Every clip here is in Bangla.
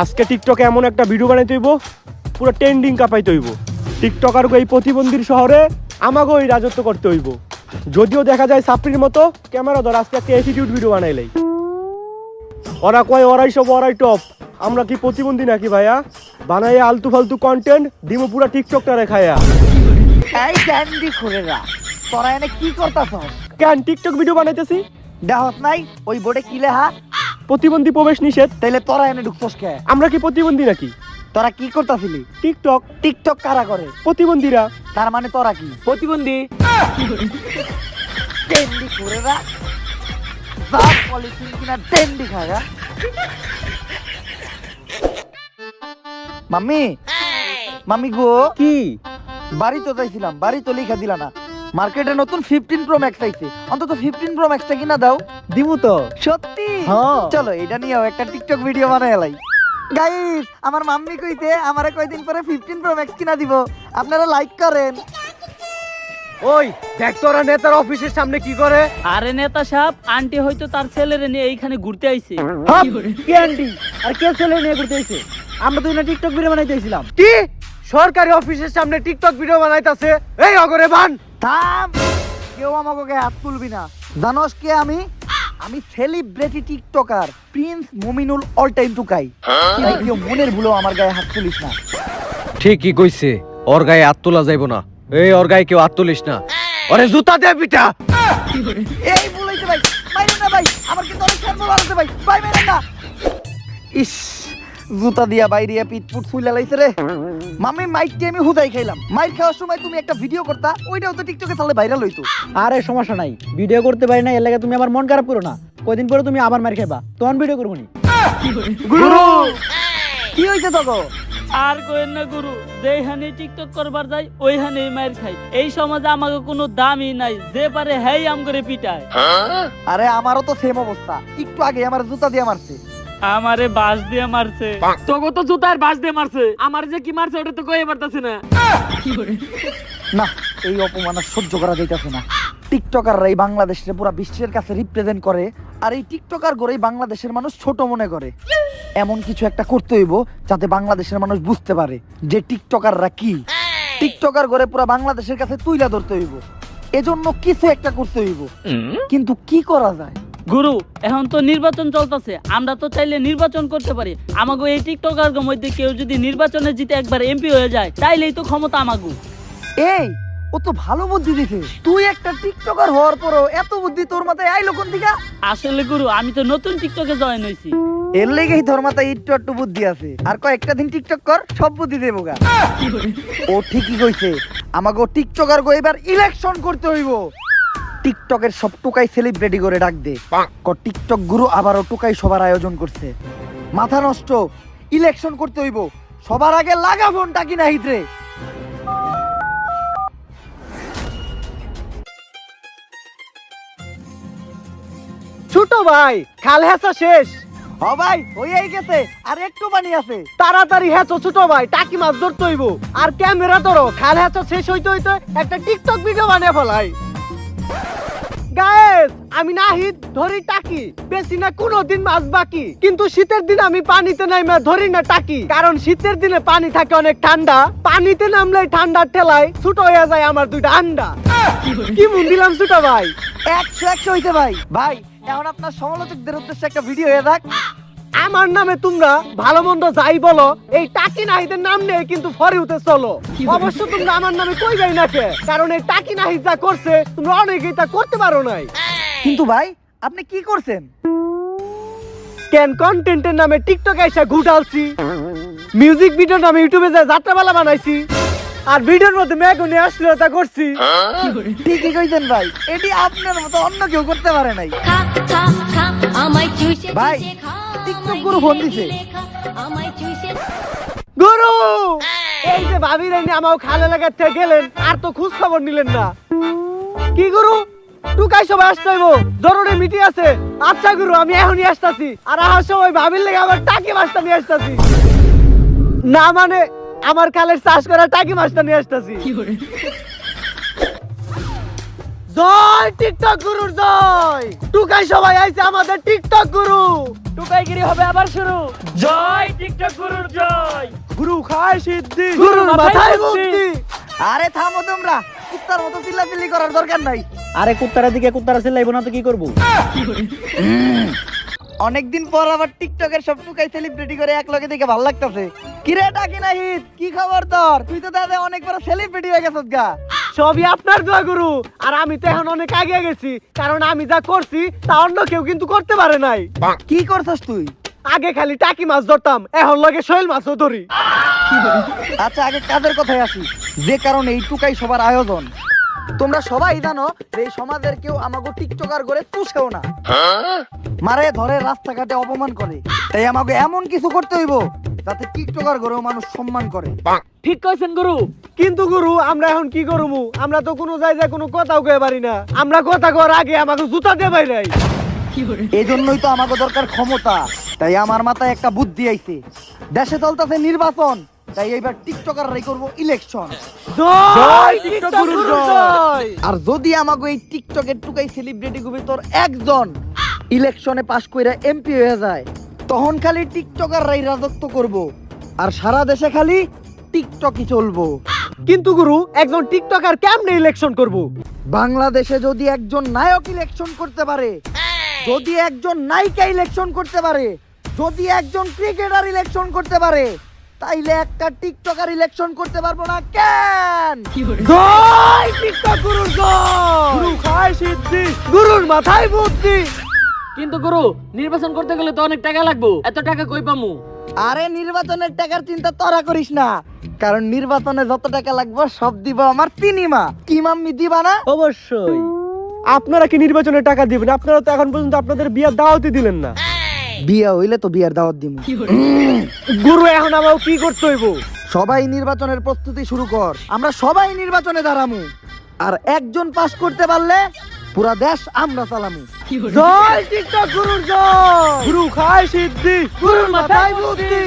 আজকে টিকটকে এমন একটা ভিডিও বানাইতে হইব পুরো ট্রেন্ডিং কাপাইতে হইব। টিকটকার এই প্রতিবন্ধীর শহরে আমাকেও এই রাজত্ব করতে হইব। যদিও দেখা যায় সাপ্রির মতো ক্যামেরা ধর আজকে একটা অ্যাটিটিউড ভিডিও বানাইলেই ওরা কয় ওরাই সব ওরাই টপ। আমরা কি প্রতিবন্ধী নাকি ভাইয়া? বানাই আলতু ফালতু কন্টেন্ট দিমো পুরা টিকটকটা রেখায়া। এই ক্যান্ডি খুরেরা তোরা এনে কি করতাছস? কেন টিকটক ভিডিও বানাইতেছি? দেহস নাই ওই বোর্ডে কি লেখা? প্রতিবন্ধী প্রবেশ নিষেধ। তাইলে তোরা এনে ঢুকছস কে? আমরা কি প্রতিবন্ধী নাকি? তোরা কি করতাছিলি? টিকটক। টিকটক কারা করে? প্রতিবন্ধীরা। তার মানে তোরা কি প্রতিবন্ধী। ক্যান্ডি খুরেরা বাপ পলিথিন কিনা ক্যান্ডি খাগা। মাম্মি মাম্মি গো কি বাড়ি তো যাইছিলাম, বাড়ি তো লিখা দিলা না। মার্কেটে নতুন 15 প্রো ম্যাক্স আইছে, অন্তত 15 প্রো ম্যাক্সটা কিনা দাও। দিমু তো। সত্যি? হ্যাঁ। চলো এটা নিয়েও একটা টিকটক ভিডিও বানায় লাই। গাইস আমার মাম্মি কইতে আমারে কয়দিন পরে 15 প্রো ম্যাক্স কিনা দিব, আপনারা লাইক করেন। ওই দেখ তোরা নেতার অফিসের সামনে কি করে। আরে নেতা সাহেব, আন্টি হয়তো তার ছেলেরে নিয়ে এইখানে ঘুরতে আইছে। ক্যান্ডি আর কে ছেলে নিয়ে ঘুরতে আইছে? আমরা তো না টিকটক ভিডিও বানাইতেছিলাম। কি সরকারি অফিসের সামনে টিকটক ভিডিও বানাইতাছে? এই অগরে বান থাম, কেউ আমাকে হাত তুলবি না। জানোস কে আমি? আমি celebrity TikToker Prince Mominul all time Tukai. তাই কেউ মনের ভুলেও আমার গায়ে হাত তুলিস না। ঠিকই কইছে, ওর গায়ে হাত তোলা যাইব না। এই ওর গায়ে কেউ হাত তুলিস না, ওরে জুতা দে পিটা। এই বলাইতে ভাই, মাইরেন না ভাই, আমার কিন্তু অনেক শান্ত লাগছে ভাই, ভাই মাইরেন না। ইস, জুতা দিয়া বাইরিয়া পিটপুট ফুইলা লাইছে রে। মামি মাইকটি আমি হুদাই খাইলাম। মাইর খাওয়ার সময় তুমি একটা ভিডিও করতা, ওইটাও তো টিকটকে তাহলে ভাইরাল হইতো। আরে সমস্যা নাই, ভিডিও করতে পারি না এর লাগে তুমি আমার মন খারাপ করো না। কয়দিন পরে তুমি আবার মার খাইবা, তখন ভিডিও করবো নি। গুরু কি হইছে তোকে? আর কইেন না গুরু, যেইখানে টিকটক করবার যাই ওইখানেই মার খাই। এই সমাজে আমাকে কোনো দামই নাই, যে পারে হেই আম করে পিটায়। আরে আমারও তো সেম অবস্থা, একটু আগে আমার জুতা দিয়ে মারছে। আমারে বাস দিয়ে মারছে। তোকে তো জুতার বাস দিয়ে মারছে, আমার যে কি মারছে ওটা তো কইতে পারতাছি না। না, এই অপমান আর সহ্য করা যাইতাছে না। টিকটকাররা এই বাংলাদেশের পুরো বিশ্বের কাছে রিপ্রেজেন্ট করে, আর এই টিকটকার গড়েই বাংলাদেশের মানুষ ছোট মনে করে। এমন কিছু একটা করতে হইব যাতে বাংলাদেশের মানুষ বুঝতে পারে যে টিকটকাররা কি। টিকটকার গড়ে পুরো বাংলাদেশের কাছে তুইলা ধরতে হইব, এজন্য কিছু একটা করতে হইব। কিন্তু কি করা যায়? গুরু, এখন তো নির্বাচন চলতেছে, আমরা তো চাইলে নির্বাচন করতে পারি। আমাগো এই টিকটকার মধ্যে কেউ যদি নির্বাচনে জিতে একবার এমপি হয়ে যায়, তাইলেই তো ক্ষমতা আমাগো। এই ও তো ভালো বুদ্ধি দিছে। তুই একটা টিকটকার হওয়ার পরও এত বুদ্ধি তোর মাথায় আইলো কোন দিকে? আসলে গুরু, আমি তো নতুন টিকটকে জয়েন হইছি। এর লেগেই তোর মাথায় একটু বুদ্ধি আছে। আর কয়েকটা দিন টিকটক কর, সব বুদ্ধি দেবো গা। ও ঠিকই কইছে, আমাকে টিকটকার গো এবার ইলেকশন করতে হইব। টিকটকের সব টুকাই সেলিব্রিটি করে ডাক দে। টিকটক গুরু আবারও টুকাই সবার আয়োজন করছে। মাথা নষ্ট, ইলেকশন করতে হইব। সবার আগে লাগা ফোনটা কিনা হিতরে। ছোট ভাই খাল হেঁচা শেষ। হ ভাই হইয়াই গেছে, আর একটু পানি আছে। তাড়াতাড়ি হেঁচো ছোট ভাই, টাকি মাছ ধরতে হইব। আর ক্যামেরা ধরো, খাল হেঁচা শেষ হইতে হইতে একটা টিকটক ভিডিও বানিয়ে ফেলাই। গায়েস আমি নাহিদ ধরি টাকি, বেশি না কোনোদিন মাছ বাকি। কিন্তু শীতের দিনে আমি পানিতে নাইমা ধরি না টাকি, কারণ শীতের দিনে পানি থাকে অনেক ঠান্ডা। পানিতে নামলে ঠান্ডার ঠেলায় ছোট হয়ে যায় আমার দুইটা আন্ডা। কি মন দিলাম ছোট ভাই। 100 হইতে ভাই। ভাই এখন আপনার সমালোচকদের উদ্দেশ্যে একটা ভিডিও হয়ে থাক। আমার নামে তোমরা ভালো মন্দ যাই বলো, এই টাকি নাহিদের নাম নিয়ে কিন্তু ফরে উঠে চলো। অবশ্য তোমরা আমার নামে কই যাই না কে, কারণ এই টাকি নাহিদ যা করছে তোমরা অনেকেই তা করতে পারো নাই। কিন্তু ভাই আপনি কি করছেন? কেন কন্টেন্টের নামে টিকটক এসে ঘুটালছি, মিউজিক ভিডিওর নামে ইউটিউবে যা যাত্রাপালা বানাইছি, আর ভিডিওর মধ্যে মেঘনে অশ্লীলতা করছি। ঠিকই কইছেন ভাই, এটি আপনার মতো অন্য কেউ করতে পারে নাই। ভাই টিকটক গুরু ফোন দিছে। গুরু এই যে ভাবি রাইনি আমাও খালে লাগাতে গেলেন, আর তো খোঁজ খবর নিলেন না। কি গুরু টুকাই সবাই আসতে হইব, জরুরি মিটিং আছে। আচ্ছা গুরু আমি এখনই আসতাছি। আর আসার সময় ভাবির লেগে আবার টাকি মাছটা নিয়ে আসতাছি। না মানে আমার খালের চাষ করা টাকি মাছটা নিয়ে আসতাছি। জয় টিকটক গুরুর জয়। টুকাই সবাই আইছে আমাদের টিকটক গুরু। টুকাইগিরি হবে আবার শুরু। জয় টিকটক গুরুর জয়। গুরু খায় সিদ্ধি, গুরুর মাথায় বুদ্ধি। আরে থামো তোমরা, কুত্তার মতো চিল্লাচিল্লি করার দরকার নাই। আরে কুত্তারা দিকে কুত্তারা চিল্লাইবো না তো কি করবো? অনেকদিন পর আবার টিকটকের সব টুকাই সেলিব্রিটি করে এক লগে দেখে ভালো লাগতেছে। কিরে ডাকি না হিট, কি খবর তোর? তুই তো দাদা অনেক বড় সেলিব্রিটি হয়ে গেছিস গা। সবই আপনার দোয়া গুরু। আর আমি তো এখন অনেক আগে গেছি, কারণ আমি যা করছি তা অন্য কেউ কিন্তু করতে পারে নাই। কি করছস তুই? আগে খালি টাকি মাছ ধরতাম, এখন লগে শৈল মাছও ধরি। আচ্ছা আগে কাজের কথায় আসি, যে কারণে এই টুকাই সবার আয়োজন। তোমরা সবাই জানো যে এই সমাজের কেউ আমাকে টিকটকার করে পুষেও না, মারে ধরে রাস্তাঘাটে অপমান করে। তাই আমাকে এমন কিছু করতে হইব যাতে টিকটকার করেও মানুষ সম্মান করে। ঠিক কইছেন গুরু। কিন্তু গুরু আমরা এখন কি করবো? আমরা তো কোনো জায়গায় কোনো কথাও কয়ে পারি না। আমরা কথা কর আগে আমাকে জুতা দিয়ে বাইরাই। এই জন্যই তো আমাকে দরকার ক্ষমতা। তাই আমার মাথায় একটা বুদ্ধি আইছে। দেশে চলতেছে নির্বাচন, তাই এইবার টিকটকাররাই করব ইলেকশন। জয় টিকটক গুরুর জয়। আর যদি আমাকে এই টিকটকের টুকাই সেলিব্রিটি গুবি তোর একজন ইলেকশনে পাশ কইরা এমপি হয়ে যায়, তখন খালি টিকটকাররাই রাজত্ব করব আর সারা দেশে খালি টিকটকই চলবো। কিন্তু গুরু একজন টিকটকার কেমনে ইলেকশন করব? বাংলাদেশে যদি একজন নায়ক ইলেকশন করতে পারে, যদি একজন নায়িকা ইলেকশন করতে পারে, যদি একজন ক্রিকেটার ইলেকশন করতে পারে, তাইলে একটা টিকটকার ইলেকশন করতে পারবো না কেন? জয় টিকটক গুরুর জয়। গুরু খায় সিদ্ধি, গুরুর মাথায় বুদ্ধি। কিন্তু গুরু নির্বাচন করতে গেলে তো অনেক টাকা লাগবে, এত টাকা কই পামু? আরে নির্বাচনের টাকার চিন্তা তোরা করিস না, কারণ নির্বাচনে যত টাকা লাগবে সব দিব আমার তিনিমা। কি মাম্মি দিবা না? অবশ্যই। আপনারা কি নির্বাচনে টাকা দিবেন? আপনারা তো এখন পর্যন্ত আপনাদের বিয়ার দাওয়াতই দিলেন না। বিয়া হইলে তো বিয়ার দাওয়াত দিব। গুরু এখন আমাকে কি করতে হইব? সবাই নির্বাচনের প্রস্তুতি শুরু কর, আমরা সবাই নির্বাচনে দাঁড়ামু। আর একজন পাস করতে পারলে পুরা দেশ আমরা চালামু। জয় টিকটক গুরুর জয়। গুরু খায় সিদ্ধি, গুরুর মাথায় বুদ্ধি।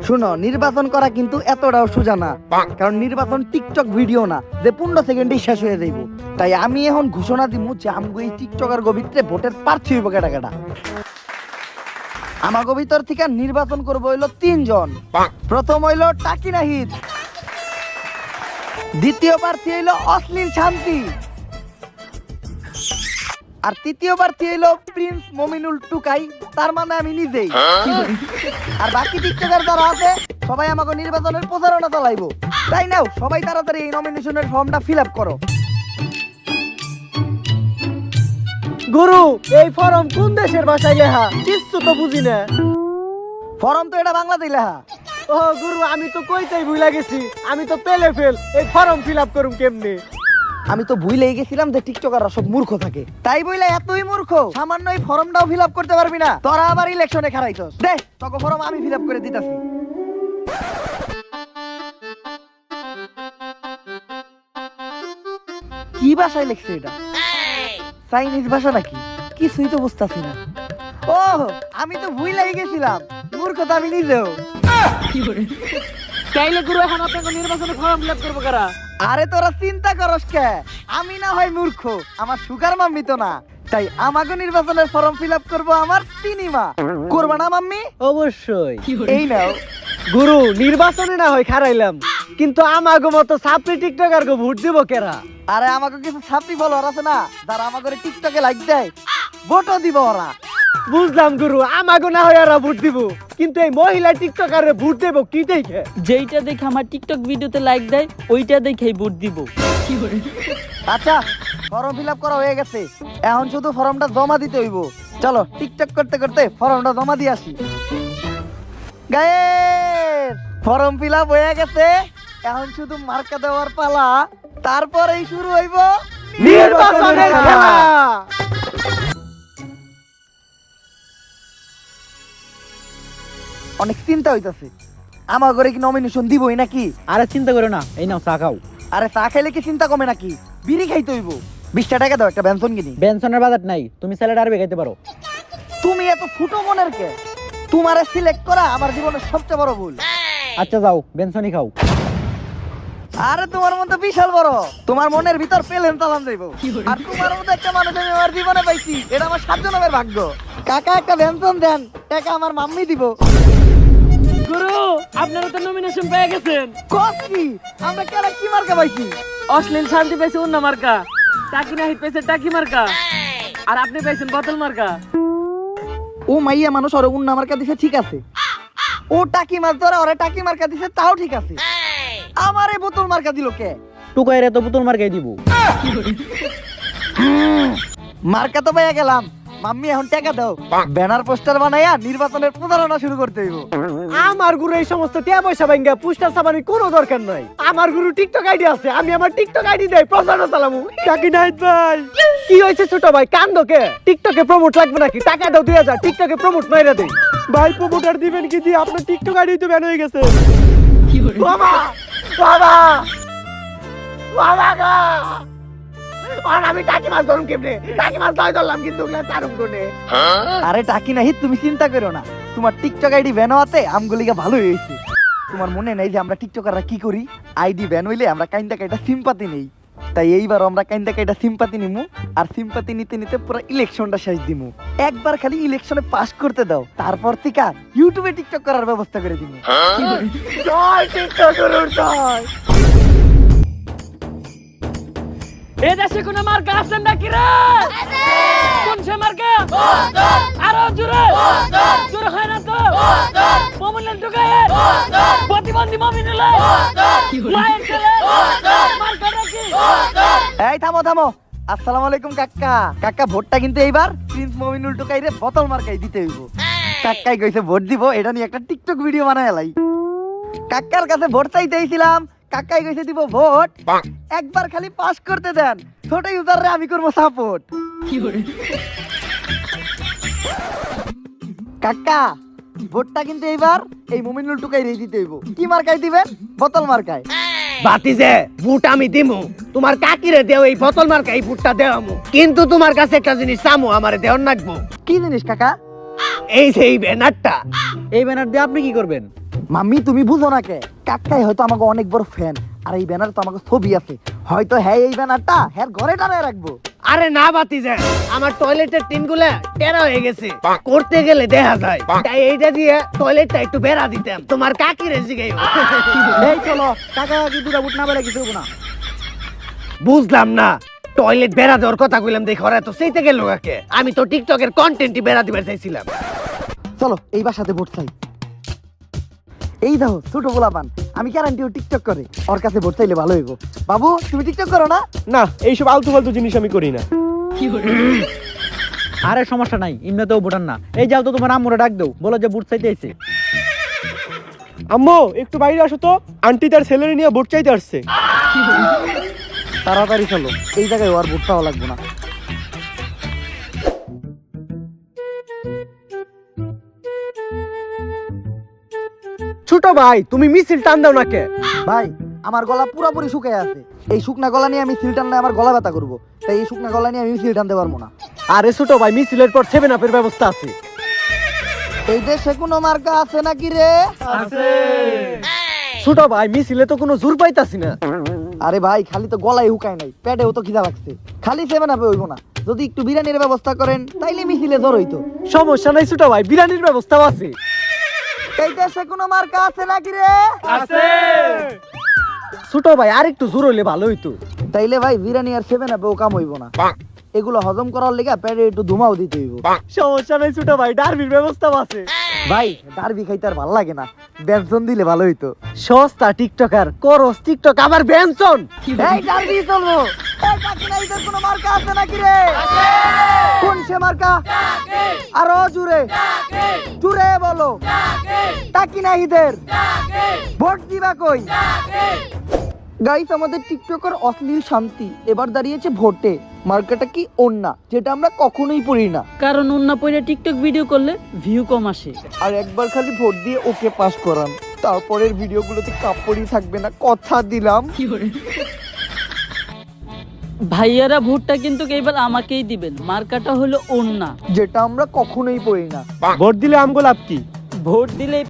শুনো, নির্বাচন করা কিন্তু এতটাও সোজা না, কারণ নির্বাচন টিকটক ভিডিও না যে 15 সেকেন্ডেই শেষ হয়ে যাইব। তাই আমি এখন ঘোষণা দিব যে আমগো এই টিকটকার ভিতরে ভোটের প্রার্থী হইব কেডা কেডা। আমাগো ভিতর থেকে নির্বাচন করবো হইলো 3 জন। প্রথম হইলো টাকি নাহিদ, দ্বিতীয় প্রার্থী হইলো অশ্লীল শান্তি, আর তৃতীয় প্রার্থী হইলো প্রিন্স মমিনুল টুকাই, তার মানে আমি নিজেই। আর বাকি টিকটকার যারা আছে সবাই আমাকে নির্বাচনের প্রচারণা চালাইবো। তাই নাও সবাই তাড়াতাড়ি এই নমিনেশনের ফর্মটা ফিল আপ করো। গুরু এই ফর্ম কোন দেশের ভাষায় লেখা? কিছু তো বুঝি না। ফর্ম তো এটা বাংলাতেই লেখা। ও গুরু আমি তো কইতেই ভুলে গেছি, আমি তো পেলে ফেল। এই ফর্ম ফিল আপ করুম কেমনে? আমি তো ভুলেই গেছিলাম যে টিকটকাররা সব মূর্খ থাকে। তাই বইলা এতই মূর্খ সামান্য এই ফর্মটাও ফিল আপ করতে পারবি না? তোরা আবার ইলেকশনে খারাইছস। দে তোকে ফর্ম আমি ফিল আপ করে দিতাছি। কি ভাষায় লিখছে এটা? চাইনিজ ভাষা নাকি? কিছুই তো বুঝতাছি না। ও আমি তো ভুলেই গেছিলাম, মূর্খ তো আমি নিজেও। তাইলে গুরু এখন আপনাকে নির্বাচনে ফর্ম ফিল আপ করবো কারা? আরে তোরা চিন্তা করস কে? আমি না হয় মূর্খ, আমার সুগার মাম্মি তো না। তাই আমাকে নির্বাচনের ফর্ম ফিল আপ করবো আমার তিনিমা। করবা না মাম্মি? অবশ্যই। এই নাও। গুরু নির্বাচনে না হয় খারাইলাম, কিন্তু আমাগো মতো ছাত্রী টিকটকার গো ভোট দিব কেরা? আরে আমাকে কিছু ছাত্রী ফলোয়ার আছে না, যারা আমাকে টিকটকে লাইক দেয়, ভোটও দিব ওরা। বুঝলাম গুরু, আমাগো না হয় ওরা ভোট দিব, কিন্তু এই মহিলা টিকটকারে ভোট দেব কি দেখে? যেইটা দেখে আমার টিকটক ভিডিওতে লাইক দেয় ওইটা দেখেই ভোট দিব। আচ্ছা ফর্ম ফিল আপ করা হয়ে গেছে, এখন শুধু ফর্মটা জমা দিতে হইব। চলো টিকটক করতে করতে ফর্মটা জমা দিয়ে আসি। গায়েস ফর্ম ফিল আপ হয়ে গেছে, এখন শুধু মার্কা দেওয়ার পালা, তারপরেই শুরু হইব নির্বাচনের খেলা। অনেক চিন্তা হইতাছে, আমার ঘরে কি নমিনেশন দিবই নাকি? আরে চিন্তা করো না, এই নাও চা খাও। আরে চা খাইলে কি চিন্তা কমে নাকি? বিড়ি খাইতে হইব। 20 টাকা দাও, একটা বেনসন কিনি। বেনসনের বাজার নাই, তুমি স্যালাড আরবি খাইতে পারো। তুমি এত ফুটো মনের কে? তোমারে সিলেক্ট করা আমার জীবনের সবচেয়ে বড় ভুল। আচ্ছা যাও বেনসনই খাও। আরে তোমার মন তো বিশাল বড়, তোমার মনের ভিতর পেলেন তালাম যাইবো। আর তোমার মতো একটা মানুষ আমি আমার জীবনে পাইছি, এটা আমার 7 জন্মের ভাগ্য। কাকা একটা বেনশন দেন, টাকা আমার মাম্মি দিব। গুরু আপনারা তো নমিনেশন পেয়ে গেছেন। কসি আমরা কেন কি মার্কা পাইছি? অশ্লীল শান্তি পেয়েছে অন্য মার্কা, টাকি নাহিদ পেয়েছে টাকি মার্কা, আর আপনি পেয়েছেন বোতল মার্কা। ও মাইয়া মানুষ ওরে উন্না মার্কা দিছে ঠিক আছে, ও টাকি মাছ ধরে ওরে টাকি মার্কা দিছে তাও ঠিক আছে, আমারে বোতল মার্কা দিল কে? টুকাইরে তো পুতুল মার্কাই দিব। মার্কা তো পাইয়া গেলাম, মাম্মি এখন টাকা দাও, ব্যানার পোস্টার বানাইয়া নির্বাচনের প্রচারণা শুরু করতে হইব। আমার গুরু এই সমস্ত টিয়া পয়সা ভাঙ্গা পুস্টার ছাপানোর কোনো দরকার নাই। আমার গুরু টিকটক আইডি আছে, আমি আমার টিকটক আইডি দেই প্রচারণা চালামু। টাকি নাহিদ ভাই কি হয়েছে ছোট ভাই, কান্দো কে? টিকটকে প্রমোট লাগবে নাকি? টাকা দাও 2000, টিকটকে প্রমোট মাইরা দেই। ভাই প্রমোটার দিবেন কি? দিয়ে আপনার টিকটক আইডি তো ব্যান হয়ে গেছে। বাবা বাবা বাবা গো, আর আমি টাকি মাছ ধরুম কেমনে? টাকি মাছ ধরলাম কিন্তু তারুম কোনে। আরে টাকি নাহি তুমি চিন্তা করো না, তোমার টিকটক আইডি ব্যান হওয়াতে আমগুলিকে ভালো হয়েছে। তোমার মনে নাই যে আমরা টিকটকাররা কি করি? আইডি ব্যান হইলে আমরা কাইন্দা কাইটা সিম্পাতি নেই, তাই এইবার আমরা কাইন্দা কাইটা সিম্পাতি নিমু, আর সিম্পাতি নিতে নিতে পুরো ইলেকশনটা শেষ দিমু। একবার খালি ইলেকশনে পাস করতে দাও, তারপর থেকে ইউটিউবে টিকটক করার ব্যবস্থা করে দিমু। জয় টিকটক গুরুর জয়। এ দেশে কোনো মার্কা আছে নাকি রে? কোন সে মার্কা? আরো জোরে জোরে হয় না তো? মোমিনুল ঢুকায় প্রতিবন্ধী মোমিনুল মায়ের ছেলে মার্কা নাকি? এই থামো থামো, আসসালামু আলাইকুম কাকা। কাকা ভোটটা কিন্তু এইবার প্রিন্স মমিনুল টুকাইরে বোতল মার্কাই দিতে হইব। কাকাই কইছে ভোট দিব, এটা নিয়ে একটা টিকটক ভিডিও বানায় এলাই। কাকার কাছে ভোট চাইতে আইছিলাম, কাকাই কইছে দিব ভোট, একবার খালি পাস করতে দেন, ছোট ইউজাররে আমি করব সাপোর্ট। কাকা ভোটটা কিন্তু এইবার এই মমিনুল টুকাইরে দিতে হইব। কি মার্কাই দিবেন? বোতল মার্কায়। বাতিজে বুট আমি দিমু, তোমার কাকিরে দেও এই বোতল মার্কা এই বুটটা দেওয়ামু, কিন্তু তোমার কাছে একটা জিনিস চামু, আমারে দেওয়ার নাকবো। কি জিনিস কাকা? এই যে এই ব্যানারটা। এই ব্যানার দিয়ে আপনি কি করবেন? মাম্মি তুমি বুঝো না কে? কাকাই হয়তো আমাকে অনেক বড় ফ্যান, আর এই ব্যানার তো আমাকে ছবি আছে, হয়তো হ্যাঁ এই ব্যানারটা হ্যাঁ ঘরে টানায় রাখবো। আরে না বাতিজে, আমার টয়লেটের টিনগুলা টেরা হয়ে গেছে, করতে গেলে দেখা যায়, তাই এইটা দিয়ে টয়লেটটা একটু বেড়া দিতাম, তোমার কাকিরে জিগাইও। এই চলো, কাকা কি দুটা বুট না বেলা কিছু হবো না। বুঝলাম না, টয়লেট বেড়া দেওয়ার কথা কইলাম দেখে ওরা তো সেইতে গেল কাকে, আমি তো টিকটকের কন্টেন্টই বেড়া দিবার চাইছিলাম। চলো এই বাসাতে ভোট চাই। এই দেখো ছোট গোলাপান, আমি গ্যারান্টি ও টিকটক করে, ওর কাছে ভোট চাইলে ভালো হইব। বাবু তুমি টিকটক করো না? না, এইসব আলতু ফালতু জিনিস আমি করি না। আরে সমস্যা নাই, এমনিতেও ভোটার না। এই যাও তো তোমার আম্মুরে ডাক দাও, বলো যে বুট চাইতে আইছে। আম্মু একটু বাইরে আসো তো, আন্টি তার ছেলেরে নিয়ে ভোট চাইতে আসছে। তাড়াতাড়ি চলো, এই জায়গায় ওর ভোট চাওয়া লাগবে না। ছোট ভাই তুমি মিছিল টান দাও না কে? ভাই আমার গলা পুরোপুরি শুকিয়ে আছে, এই শুকনা গলা নিয়ে আমি সিল টানলে আমার গলা ব্যথা করবো, তাই এই শুকনা গলা নিয়ে আমি সিল টানতে পারবো না। আরে ছোট ভাই মিছিলের পর 7 আপের ব্যবস্থা আছে। এই দেশে কোনো মার্কা আছে নাকি রে? আছে। ছোট ভাই মিছিলে তো কোনো জোর পাইতাছি না। আরে ভাই খালি তো গলায় হুকায় নাই, পেটেও তো খিদা লাগছে, খালি 7 আপে হইব না, যদি একটু বিরিয়ানির ব্যবস্থা করেন তাইলে মিছিলে জ্বর হইতো। সমস্যা নাই ছোট ভাই, বিরিয়ানির ব্যবস্থাও আছে। এই দেশে কোনো মার্কা আছে নাকি রে? আছে। ছোট ভাই আর একটু জোর হইলে ভালো হইতো। তাইলে ভাই বিরিয়ানি আর 7 আপেও কাম হইব না, এগুলো হজম করার লেগে পেটে একটু ধুমাও দিতে হইব। সমস্যা নাই ছোট ভাই, ডারবির ব্যবস্থাও আছে। ভাই ডারবি খাইতে আর ভালো লাগে না, বেনসন দিলে ভালো হইতো। সস্তা টিকটকার করস টিকটক আবার বেনসন। এই ডারবি চলবো। এই কাকি না ইদের কোনো মার্কা আছে নাকি রে? কোন সে মার্কা? আরো জুড়ে জুড়ে বলো। টাকি না ইদের ভোট দিবা কই? গাইস আমাদের টিকটকার অশ্লীল শান্তি এবার দাঁড়িয়েছে ভোটে। মার্কাটা কি ওন্না, যেটা আমরা কখনোই পড়ি না, কারণ অন্য পয়লা টিকটক ভিডিও করলে ভিউ কম আসে। আর একবার খালি ভোট দিয়ে ওকে পাস করান, তারপরের ভিডিওগুলোতে কাপড়ই থাকবে না, কথা দিলাম। ভাইয়ারা ভোটটা কিন্তু এবার আমাকেই দিবেন, মার্কাটা হলো ওন্না। যেটা আমরা কখনোই পড়ি না। ভোট দিলে আমগো লাভ কি? ভোট দিলে